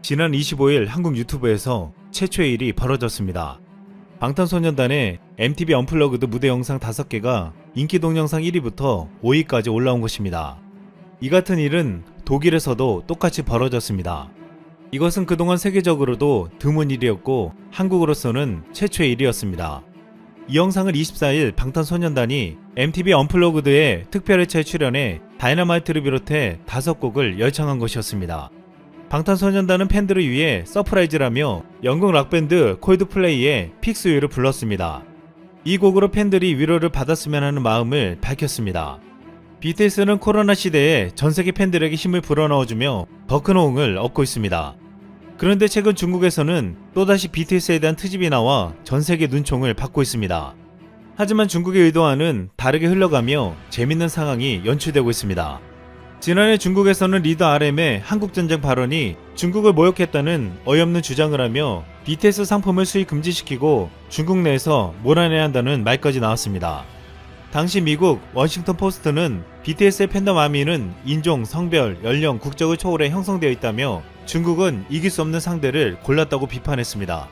지난 25일 한국 유튜브에서 최초의 일이 벌어졌습니다. 방탄소년단의 MTV 언플러그드 무대 영상 5개가 인기 동영상 1위부터 5위까지 올라온 것입니다. 이 같은 일은 독일에서도 똑같이 벌어졌습니다. 이것은 그동안 세계적으로도 드문 일이었고 한국으로서는 최초의 일이었습니다. 이 영상을 24일 방탄소년단이 MTV 언플러그드의 특별회차에 출연해 다이너마이트를 비롯해 5곡을 열창한 것이었습니다. 방탄소년단은 팬들을 위해 서프라이즈라며 영국 락밴드 콜드플레이의 픽스유를 불렀습니다. 이 곡으로 팬들이 위로를 받았으면 하는 마음을 밝혔습니다. BTS는 코로나 시대에 전세계 팬들에게 힘을 불어넣어주며 더 큰 호응을 얻고 있습니다. 그런데 최근 중국에서는 또다시 BTS에 대한 트집이 나와 전세계 눈총을 받고 있습니다. 하지만 중국의 의도와는 다르게 흘러가며 재밌는 상황이 연출되고 있습니다. 지난해 중국에서는 리더 RM의 한국전쟁 발언이 중국을 모욕했다는 어이없는 주장을 하며 BTS 상품을 수입 금지시키고 중국 내에서 몰아내야 한다는 말까지 나왔습니다. 당시 미국 워싱턴 포스트는 BTS의 팬덤 아미는 인종, 성별, 연령, 국적을 초월해 형성되어 있다며 중국은 이길 수 없는 상대를 골랐다고 비판했습니다.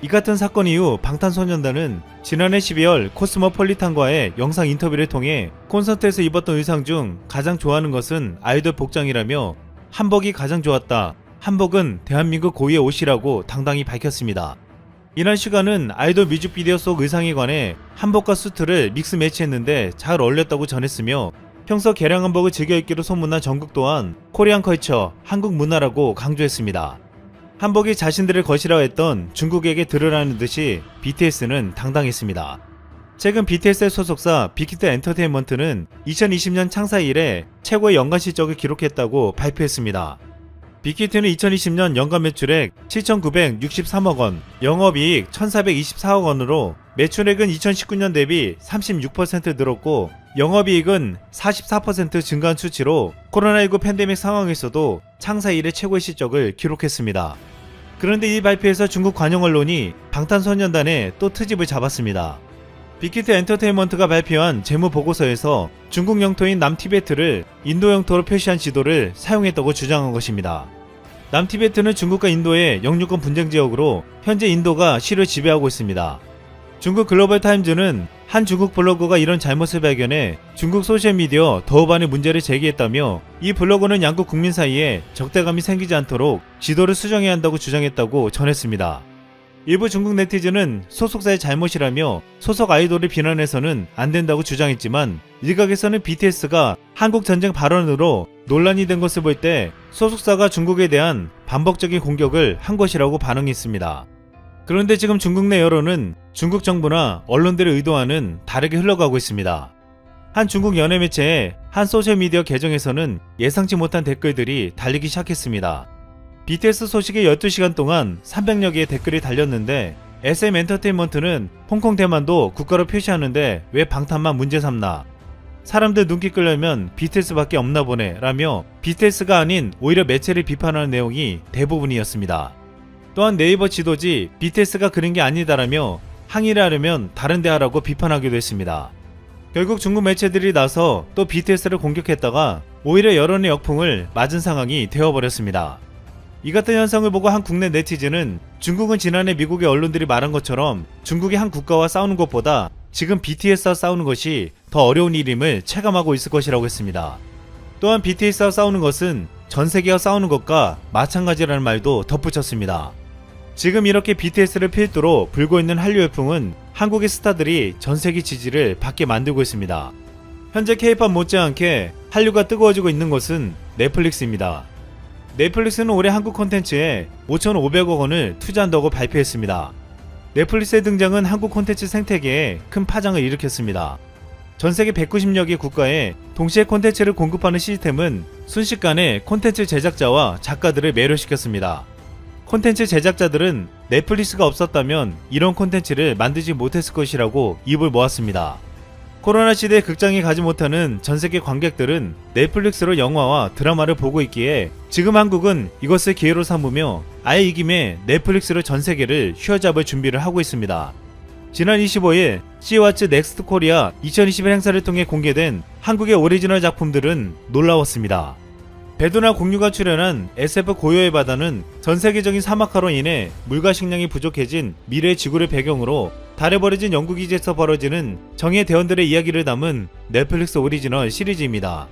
이 같은 사건 이후 방탄소년단은 지난해 12월 코스모폴리탄과의 영상 인터뷰를 통해 콘서트에서 입었던 의상 중 가장 좋아하는 것은 아이돌 복장이라며 한복이 가장 좋았다. 한복은 대한민국 고유의 옷이라고 당당히 밝혔습니다. 이날 슈가는 아이돌 뮤직비디오 속 의상에 관해 한복과 수트를 믹스 매치했는데 잘 어울렸다고 전했으며 평소 개량 한복을 즐겨 입기로 소문난 정국 또한 코리안 컬처, 한국 문화라고 강조했습니다. 한복이 자신들을 것이라고 했던 중국에게 들으라는 듯이 BTS는 당당했습니다. 최근 BTS의 소속사 빅히트 엔터테인먼트는 2020년 창사 이래 최고의 연간 실적을 기록했다고 발표했습니다. 빅히트는 2020년 연간 매출액 7,963억 원, 영업이익 1,424억 원으로 매출액은 2019년 대비 36% 늘었고 영업이익은 44% 증가한 수치로 코로나19 팬데믹 상황에서도 창사 이래 최고의 실적을 기록했습니다. 그런데 이 발표에서 중국 관영 언론이 방탄소년단에 또 트집을 잡았습니다. 빅히트 엔터테인먼트가 발표한 재무 보고서에서 중국 영토인 남티베트를 인도 영토로 표시한 지도를 사용했다고 주장한 것입니다. 남티베트는 중국과 인도의 영유권 분쟁 지역으로 현재 인도가 시를 지배하고 있습니다. 중국 글로벌 타임즈는 한 중국 블로거가 이런 잘못을 발견해 중국 소셜미디어 더우반의 문제를 제기했다며 이 블로거는 양국 국민 사이에 적대감이 생기지 않도록 지도를 수정해야 한다고 주장했다고 전했습니다. 일부 중국 네티즌은 소속사의 잘못이라며 소속 아이돌을 비난해서는 안 된다고 주장했지만 일각에서는 BTS가 한국 전쟁 발언으로 논란이 된 것을 볼 때 소속사가 중국에 대한 반복적인 공격을 한 것이라고 반응했습니다. 그런데 지금 중국 내 여론은 중국 정부나 언론들의 의도와는 다르게 흘러가고 있습니다. 한 중국 연예 매체의 한 소셜미디어 계정에서는 예상치 못한 댓글들이 달리기 시작했습니다. BTS 소식에 12시간 동안 300여 개의 댓글이 달렸는데 SM 엔터테인먼트는 홍콩 대만도 국가로 표시하는데 왜 방탄만 문제 삼나? 사람들 눈길 끌려면 BTS밖에 없나 보네 라며 BTS가 아닌 오히려 매체를 비판하는 내용이 대부분이었습니다. 또한 네이버 지도지 BTS가 그런 게 아니다라며 항의를 하려면 다른 데 하라고 비판하기도 했습니다. 결국 중국 매체들이 나서 또 BTS를 공격했다가 오히려 여론의 역풍을 맞은 상황이 되어버렸습니다. 이 같은 현상을 보고 한 국내 네티즌은 중국은 지난해 미국의 언론들이 말한 것처럼 중국이 한 국가와 싸우는 것보다 지금 BTS와 싸우는 것이 더 어려운 일임을 체감하고 있을 것이라고 했습니다. 또한 BTS와 싸우는 것은 전 세계와 싸우는 것과 마찬가지라는 말도 덧붙였습니다. 지금 이렇게 BTS를 필두로 불고 있는 한류 열풍은 한국의 스타들이 전 세계 지지를 받게 만들고 있습니다. 현재 K-POP 못지않게 한류가 뜨거워지고 있는 것은 넷플릭스입니다. 넷플릭스는 올해 한국 콘텐츠에 5,500억 원을 투자한다고 발표했습니다. 넷플릭스의 등장은 한국 콘텐츠 생태계에 큰 파장을 일으켰습니다. 전세계 190여 개 국가에 동시에 콘텐츠를 공급하는 시스템은 순식간에 콘텐츠 제작자와 작가들을 매료시켰습니다. 콘텐츠 제작자들은 넷플릭스가 없었다면 이런 콘텐츠를 만들지 못했을 것이라고 입을 모았습니다. 코로나 시대에 극장에 가지 못하는 전세계 관객들은 넷플릭스로 영화와 드라마를 보고 있기에 지금 한국은 이것을 기회로 삼으며 아예 이 김에 넷플릭스로 전세계를 휘어잡을 준비를 하고 있습니다. 지난 25일 씨왓츠 넥스트 코리아 2021 행사를 통해 공개된 한국의 오리지널 작품들은 놀라웠습니다. 배도나 공유가 출연한 SF 고요의 바다는 전 세계적인 사막화로 인해 물과 식량이 부족해진 미래 지구를 배경으로 달에 버려진 연구기지에서 벌어지는 정예 대원들의 이야기를 담은 넷플릭스 오리지널 시리즈입니다.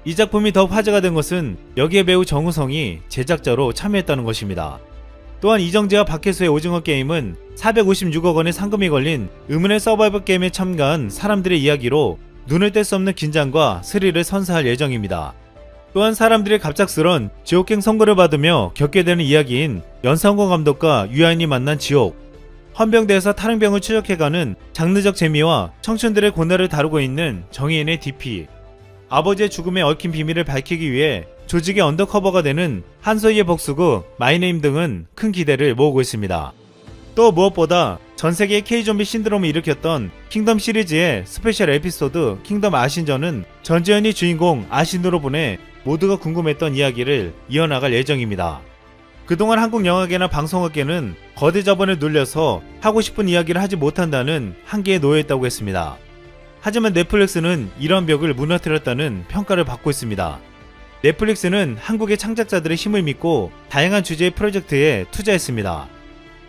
이 작품이 더 화제가 된 것은 여기에 배우 정우성이 제작자로 참여했다는 것입니다. 또한 이정재와 박혜수의 오징어 게임은 456억 원의 상금이 걸린 의문의 서바이벌 게임에 참가한 사람들의 이야기로 눈을 뗄 수 없는 긴장과 스릴을 선사할 예정입니다. 또한 사람들의 갑작스런 지옥행 선고를 받으며 겪게 되는 이야기인 연상권 감독과 유아인이 만난 지옥, 헌병대에서 탈행병을 추적해가는 장르적 재미와 청춘들의 고뇌를 다루고 있는 정의인의 DP, 아버지의 죽음에 얽힌 비밀을 밝히기 위해 조직의 언더커버가 되는 한소희의 복수극 마이네임 등은 큰 기대를 모으고 있습니다. 또 무엇보다 전세계의 K좀비 신드롬을 일으켰던 킹덤 시리즈의 스페셜 에피소드 킹덤 아신전은 전지현이 주인공 아신으로 보내 모두가 궁금했던 이야기를 이어나갈 예정입니다. 그동안 한국 영화계나 방송업계는 거대 자본을 눌려서 하고 싶은 이야기를 하지 못한다는 한계에 놓여있다고 했습니다. 하지만 넷플릭스는 이런 벽을 무너뜨렸다는 평가를 받고 있습니다. 넷플릭스는 한국의 창작자들의 힘을 믿고 다양한 주제의 프로젝트에 투자했습니다.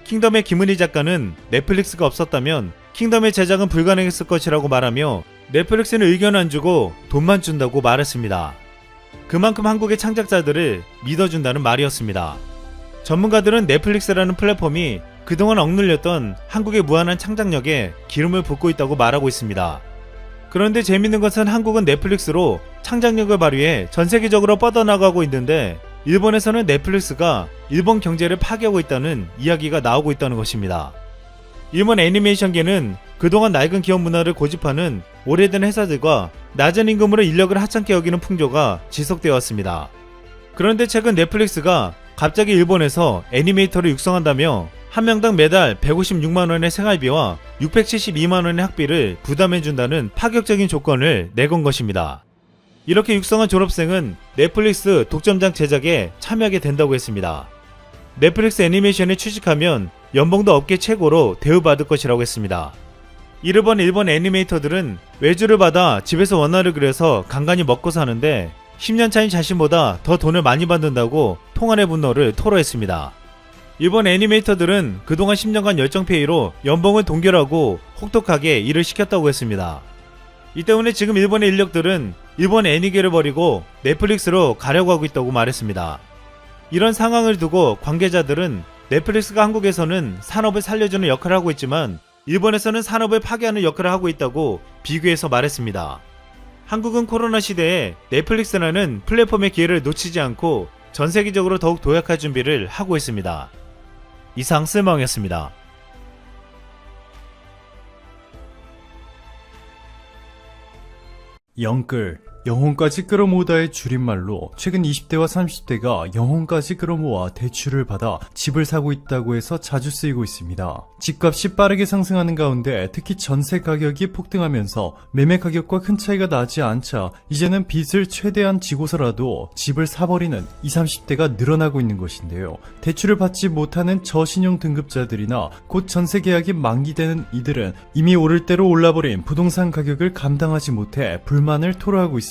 킹덤의 김은희 작가는 넷플릭스가 없었다면 킹덤의 제작은 불가능했을 것이라고 말하며 넷플릭스는 의견 안 주고 돈만 준다고 말했습니다. 그만큼 한국의 창작자들을 믿어준다는 말이었습니다. 전문가들은 넷플릭스라는 플랫폼이 그동안 억눌렸던 한국의 무한한 창작력에 기름을 붓고 있다고 말하고 있습니다. 그런데 재밌는 것은 한국은 넷플릭스로 창작력을 발휘해 전 세계적으로 뻗어나가고 있는데 일본에서는 넷플릭스가 일본 경제를 파괴하고 있다는 이야기가 나오고 있다는 것입니다. 일본 애니메이션계는 그동안 낡은 기업 문화를 고집하는 오래된 회사들과 낮은 임금으로 인력을 하찮게 여기는 풍조가 지속되어 왔습니다. 그런데 최근 넷플릭스가 갑자기 일본에서 애니메이터를 육성한다며 한 명당 매달 156만원의 생활비와 672만원의 학비를 부담해준다는 파격적인 조건을 내건 것입니다. 이렇게 육성한 졸업생은 넷플릭스 독점작 제작에 참여하게 된다고 했습니다. 넷플릭스 애니메이션에 취직하면 연봉도 업계 최고로 대우받을 것이라고 했습니다. 이를 본 일본 애니메이터들은 외주를 받아 집에서 원화를 그려서 간간히 먹고 사는데 10년 차인 자신보다 더 돈을 많이 받는다고 통안의 분노를 토로했습니다. 일본 애니메이터들은 그동안 10년간 열정페이로 연봉을 동결하고 혹독하게 일을 시켰다고 했습니다. 이 때문에 지금 일본의 인력들은 일본 애니계를 버리고 넷플릭스로 가려고 하고 있다고 말했습니다. 이런 상황을 두고 관계자들은 넷플릭스가 한국에서는 산업을 살려주는 역할을 하고 있지만 일본에서는 산업을 파괴하는 역할을 하고 있다고 비교해서 말했습니다. 한국은 코로나 시대에 넷플릭스라는 플랫폼의 기회를 놓치지 않고 전 세계적으로 더욱 도약할 준비를 하고 있습니다. 이상 쓸망이었습니다. 영끌, 영혼까지 끌어모으다의 줄임말로 최근 20대와 30대가 영혼까지 끌어모아 대출을 받아 집을 사고 있다고 해서 자주 쓰이고 있습니다. 집값이 빠르게 상승하는 가운데 특히 전세 가격이 폭등하면서 매매 가격과 큰 차이가 나지 않자 이제는 빚을 최대한 지고서라도 집을 사버리는 20, 30대가 늘어나고 있는 것인데요. 대출을 받지 못하는 저신용 등급자들이나 곧 전세 계약이 만기되는 이들은 이미 오를 대로 올라버린 부동산 가격을 감당하지 못해 불만을 토로하고 있습니다.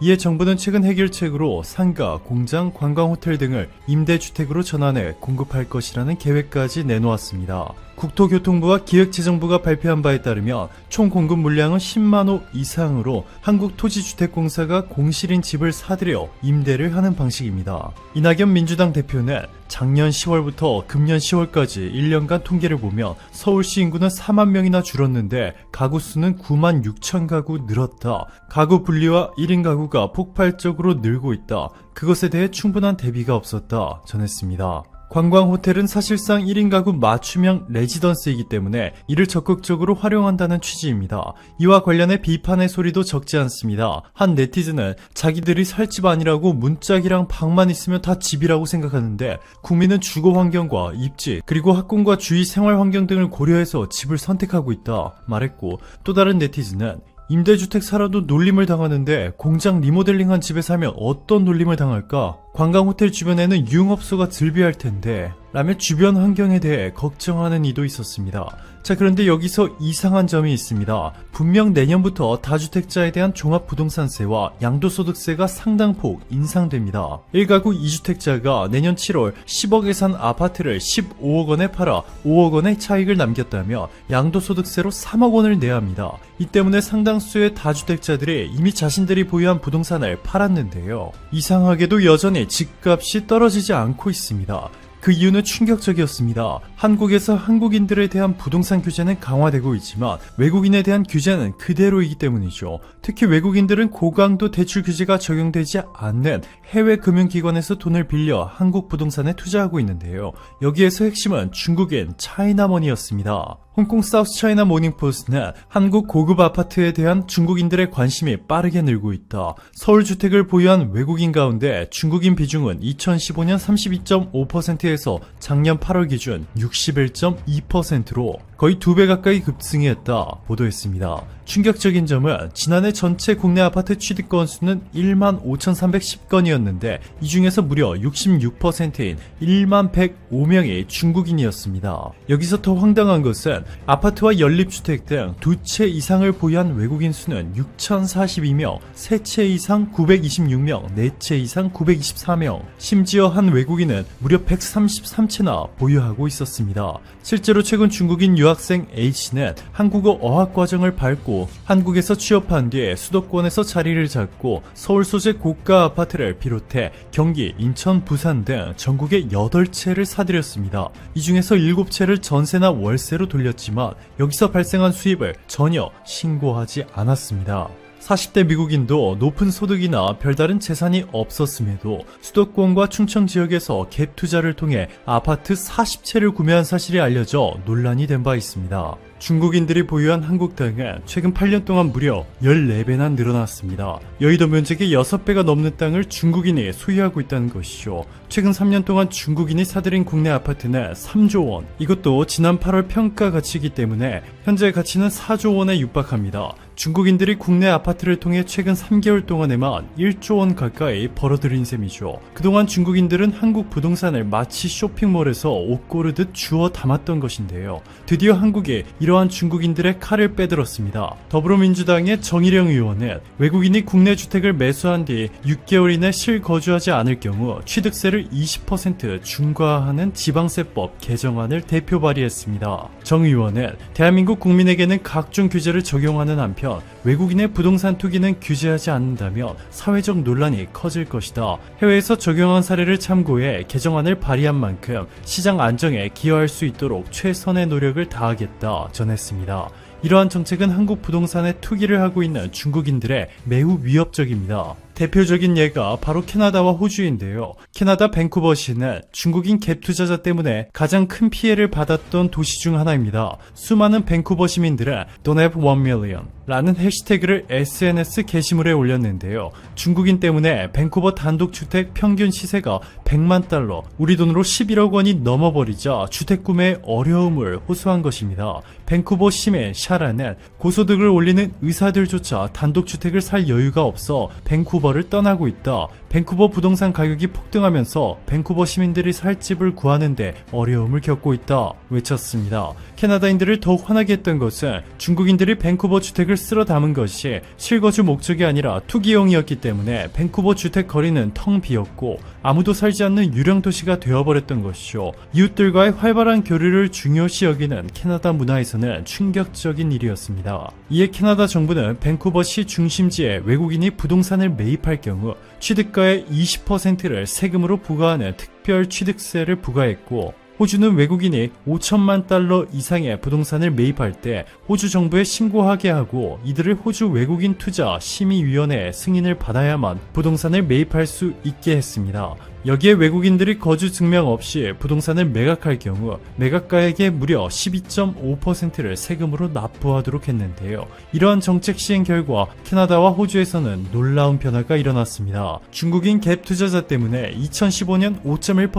이에 정부는 최근 해결책으로 상가, 공장, 관광 호텔 등을 임대주택으로 전환해 공급할 것이라는 계획까지 내놓았습니다. 국토교통부와 기획재정부가 발표한 바에 따르면 총 공급 물량은 10만 호 이상으로 한국토지주택공사가 공실인 집을 사들여 임대를 하는 방식입니다. 이낙연 민주당 대표는 작년 10월부터 금년 10월까지 1년간 통계를 보면 서울시 인구는 4만 명이나 줄었는데 가구 수는 9만 6천 가구 늘었다. 가구 분리와 1인 가구가 폭발적으로 늘고 있다. 그것에 대해 충분한 대비가 없었다 전했습니다. 관광 호텔은 사실상 1인 가구 맞춤형 레지던스이기 때문에 이를 적극적으로 활용한다는 취지입니다. 이와 관련해 비판의 소리도 적지 않습니다. 한 네티즌은 자기들이 살 집 아니라고 문짝이랑 방만 있으면 다 집이라고 생각하는데 국민은 주거 환경과 입지 그리고 학군과 주위 생활 환경 등을 고려해서 집을 선택하고 있다 말했고, 또 다른 네티즌은 임대주택 살아도 놀림을 당하는데 공장 리모델링한 집에 살면 어떤 놀림을 당할까? 관광호텔 주변에는 유흥업소가 즐비할 텐데 라며 주변 환경에 대해 걱정하는 이도 있었습니다. 자, 그런데 여기서 이상한 점이 있습니다. 분명 내년부터 다주택자에 대한 종합부동산세와 양도소득세가 상당폭 인상됩니다. 1가구 2주택자가 내년 7월 10억에 산 아파트를 15억 원에 팔아 5억 원의 차익을 남겼다며 양도소득세로 3억 원을 내야 합니다. 이 때문에 상당수의 다주택자들이 이미 자신들이 보유한 부동산을 팔았는데요. 이상하게도 여전히 집값이 떨어지지 않고 있습니다. 그 이유는 충격적이었습니다. 한국에서 한국인들에 대한 부동산 규제는 강화되고 있지만 외국인에 대한 규제는 그대로이기 때문이죠. 특히 외국인들은 고강도 대출 규제가 적용되지 않는 해외 금융기관에서 돈을 빌려 한국 부동산에 투자하고 있는데요. 여기에서 핵심은 중국인 차이나머니였습니다. 홍콩 사우스차이나 모닝포스트는 한국 고급 아파트에 대한 중국인들의 관심이 빠르게 늘고 있다. 서울 주택을 보유한 외국인 가운데 중국인 비중은 2015년 32.5%에서 작년 8월 기준 61.2%로 거의 2배 가까이 급증했다 보도했습니다. 충격적인 점은 지난해 전체 국내 아파트 취득 건수는 1만 5,310건이었는데 이 중에서 무려 66%인 1만 105명이 중국인이었습니다. 여기서 더 황당한 것은 아파트와 연립주택 등 두 채 이상을 보유한 외국인 수는 6,042명, 세 채 이상 926명, 네 채 이상 924명, 심지어 한 외국인은 무려 133채나 보유하고 있었습니다. 실제로 최근 중국인 유학생 A씨는 한국어 어학과정을 밟고 한국에서 취업한 뒤에 수도권에서 자리를 잡고 서울 소재 고가 아파트를 비롯해 경기, 인천, 부산 등 전국에 8채를 사들였습니다. 이 중에서 7채를 전세나 월세로 돌렸지만 여기서 발생한 수입을 전혀 신고하지 않았습니다. 40대 미국인도 높은 소득이나 별다른 재산이 없었음에도 수도권과 충청 지역에서 갭 투자를 통해 아파트 40채를 구매한 사실이 알려져 논란이 된 바 있습니다. 중국인들이 보유한 한국 땅은 최근 8년 동안 무려 14배나 늘어났습니다. 여의도 면적의 6배가 넘는 땅을 중국인이 소유하고 있다는 것이죠. 최근 3년 동안 중국인이 사들인 국내 아파트는 3조 원, 이것도 지난 8월 평가 가치이기 때문에 현재 가치는 4조 원에 육박합니다. 중국인들이 국내 아파트를 통해 최근 3개월 동안에만 1조 원 가까이 벌어들인 셈이죠. 그동안 중국인들은 한국 부동산을 마치 쇼핑몰에서 옷 고르듯 주워 담았던 것인데요. 드디어 한국이 이러한 중국인들의 칼을 빼들었습니다. 더불어민주당의 정일영 의원은 외국인이 국내 주택을 매수한 뒤 6개월 이내 실거주하지 않을 경우 취득세를 20% 중과하는 지방세법 개정안을 대표 발의했습니다. 정 의원은 대한민국 국민에게는 각종 규제를 적용하는 한편 외국인의 부동산 투기는 규제하지 않는다면 사회적 논란이 커질 것이다. 해외에서 적용한 사례를 참고해 개정안을 발의한 만큼 시장 안정에 기여할 수 있도록 최선의 노력을 다하겠다 전했습니다. 이러한 정책은 한국 부동산에 투기를 하고 있는 중국인들의 매우 위협적입니다. 대표적인 예가 바로 캐나다와 호주인데요. 캐나다 밴쿠버시는 중국인 갭 투자자 때문에 가장 큰 피해를 받았던 도시 중 하나입니다. 수많은 밴쿠버 시민들은 Don't have 1 million 라는 해시태그를 SNS 게시물에 올렸는데요. 중국인 때문에 밴쿠버 단독주택 평균 시세가 100만 달러, 우리 돈으로 11억 원이 넘어버리자 주택 구매에 어려움을 호소한 것입니다. 밴쿠버 시민 샤라는 고소득을 올리는 의사들조차 단독주택을 살 여유가 없어 밴쿠버를 떠나고 있다. 밴쿠버 부동산 가격이 폭등하면서 밴쿠버 시민들이 살 집을 구하는데 어려움을 겪고 있다 외쳤습니다. 캐나다인들을 더욱 화나게 했던 것은 중국인들이 밴쿠버 주택을 쓸어 담은 것이 실거주 목적이 아니라 투기용이었기 때문에 밴쿠버 주택 거리는 텅 비었고 아무도 살지 않는 유령 도시가 되어버렸던 것이죠. 이웃들과의 활발한 교류를 중요시 여기는 캐나다 문화에서는 충격적인 일이었습니다. 이에 캐나다 정부는 밴쿠버시 중심지에 외국인이 부동산을 매입할 경우 취득가의 20%를 세금으로 부과하는 특별 취득세를 부과했고, 호주는 외국인이 5천만 달러 이상의 부동산을 매입할 때 호주 정부에 신고하게 하고 이들을 호주 외국인 투자 심의위원회의 승인을 받아야만 부동산을 매입할 수 있게 했습니다. 여기에 외국인들이 거주 증명 없이 부동산을 매각할 경우 매각가액의 무려 12.5%를 세금으로 납부하도록 했는데요. 이러한 정책 시행 결과 캐나다와 호주에서는 놀라운 변화가 일어났습니다. 중국인 갭 투자자 때문에 2015년 5.1%,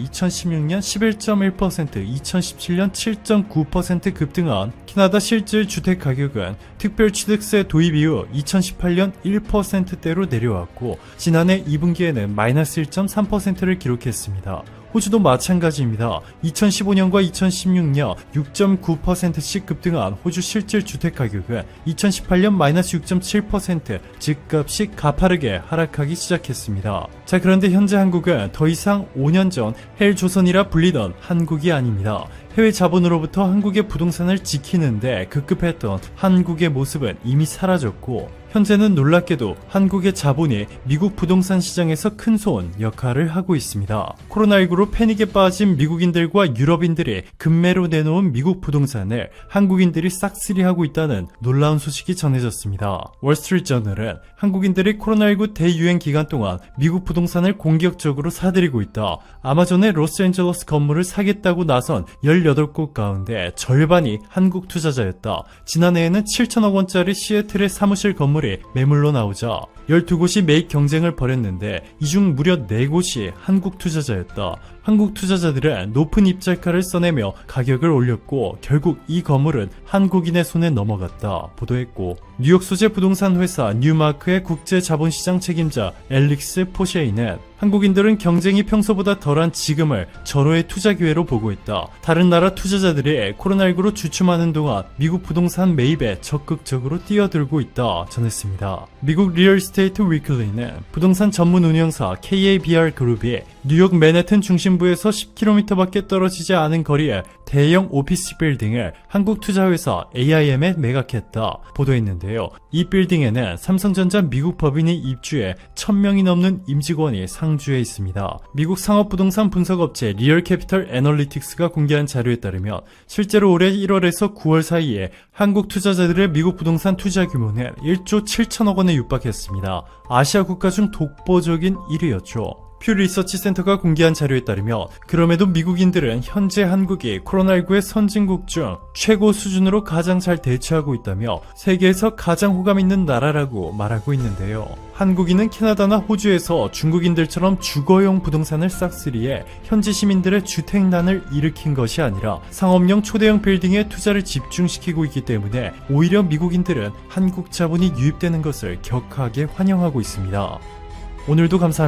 2016년 11.1%, 2017년 7.9% 급등한 캐나다 실질 주택 가격은 특별취득세 도입 이후 2018년 1%대로 내려왔고 지난해 2분기에는 마이너스 1.3%를 기록했습니다. 호주도 마찬가지입니다. 2015년과 2016년 6.9%씩 급등한 호주 실질 주택가격은 2018년 마이너스 6.7% 집값이 가파르게 하락하기 시작했습니다. 자, 그런데 현재 한국은 더 이상 5년 전 헬조선이라 불리던 한국이 아닙니다. 해외 자본으로부터 한국의 부동산을 지키는데 급급했던 한국의 모습은 이미 사라졌고, 현재는 놀랍게도 한국의 자본이 미국 부동산 시장에서 큰손 역할을 하고 있습니다. 코로나19로 패닉에 빠진 미국인들과 유럽인들이 급매로 내놓은 미국 부동산을 한국인들이 싹쓸이하고 있다는 놀라운 소식이 전해졌습니다. 월스트리트저널은 한국인들이 코로나19 대유행 기간 동안 미국 부동산을 공격적으로 사들이고 있다. 아마존의 로스앤젤레스 건물을 사겠다고 나선 18곳 가운데 절반이 한국 투자자였다. 지난해에는 7천억 원짜리 시애틀의 사무실 건물이 매물로 나오자 12곳이 매입 경쟁을 벌였는데 이 중 무려 4곳이 한국 투자자였다. 한국 투자자들은 높은 입찰가를 써내며 가격을 올렸고 결국 이 건물은 한국인의 손에 넘어갔다 보도했고, 뉴욕 소재 부동산 회사 뉴마크의 국제 자본시장 책임자 앨릭스 포셰이는 한국인들은 경쟁이 평소보다 덜한 지금을 절호의 투자 기회로 보고 있다. 다른 나라 투자자들이 코로나19로 주춤하는 동안 미국 부동산 매입에 적극적으로 뛰어들고 있다 전했습니다. 미국 리얼스테이트 위클리는 부동산 전문 운영사 KABR 그룹이 뉴욕 맨해튼 중심부에서 10km밖에 떨어지지 않은 거리에 대형 오피스 빌딩을 한국 투자회사 AIM에 매각했다 보도했는데요. 이 빌딩에는 삼성전자 미국 법인이 입주해 1000명이 넘는 임직원이 상주해 있습니다. 미국 상업부동산 분석업체 리얼캐피털 애널리틱스가 공개한 자료에 따르면 실제로 올해 1월에서 9월 사이에 한국 투자자들의 미국 부동산 투자 규모는 1조 7천억 원에 육박했습니다. 아시아 국가 중 독보적인 1위였죠. 퓨 리서치 센터가 공개한 자료에 따르면 그럼에도 미국인들은 현재 한국이 코로나19의 선진국 중 최고 수준으로 가장 잘 대처하고 있다며 세계에서 가장 호감 있는 나라라고 말하고 있는데요. 한국인은 캐나다나 호주에서 중국인들처럼 주거용 부동산을 싹쓸이해 현지 시민들의 주택난을 일으킨 것이 아니라 상업용 초대형 빌딩에 투자를 집중시키고 있기 때문에 오히려 미국인들은 한국 자본이 유입되는 것을 격하게 환영하고 있습니다. 오늘도 감사합니다.